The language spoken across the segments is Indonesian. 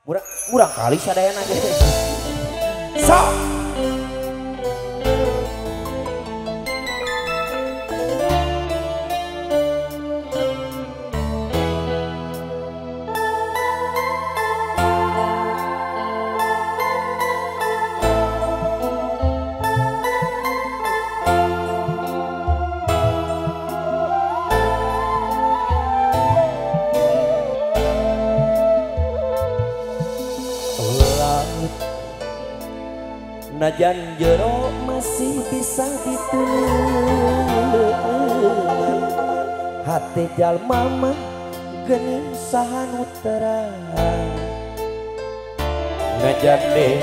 Murah, murah kali sadayana gitu. So. Najan jero masih bisa ditelengan, hati jalma mah geuning sahanu terang. Najan deh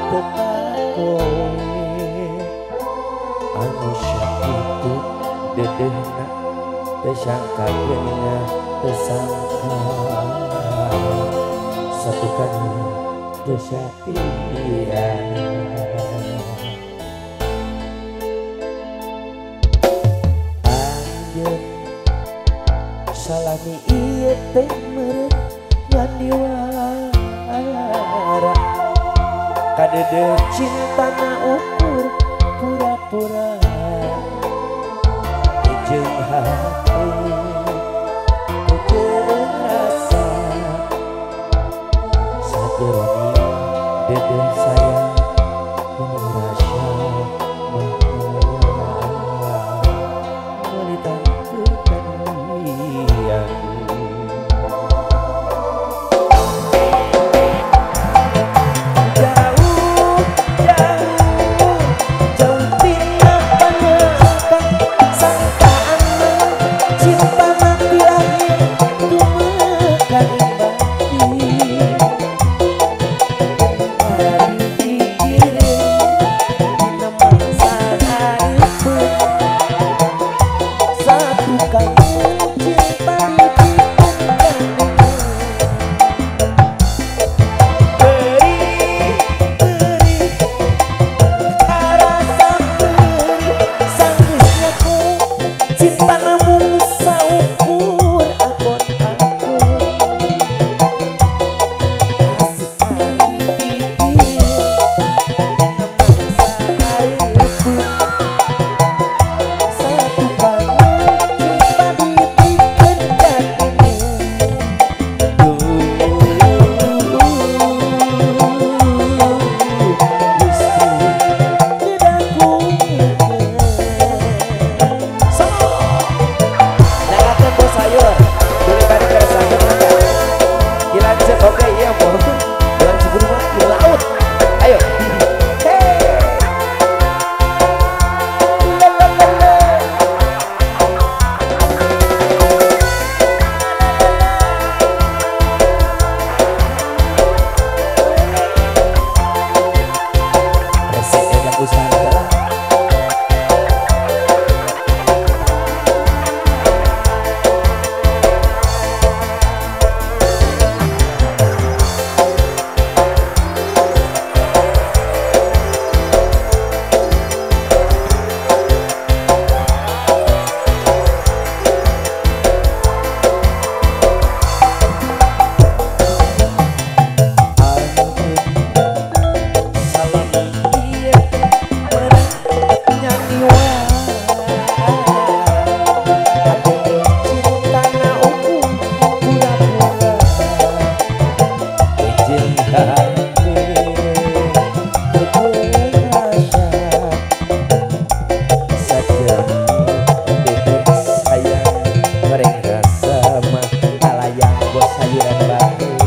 teu anu sakitu dedehna teu sangka geuningan teu sangka satukan kesatian. Anjeun salami ieu teh meureun ngandiwara, kadeudeung cintana ukur pura-pura jeung hati jeung rasa sajeroni dedeh sayang merasa bahaya wanita kekanian. Jauh, jauh, jauh tina panjang sangkaan cinta mati lahir tumekan sayuran baru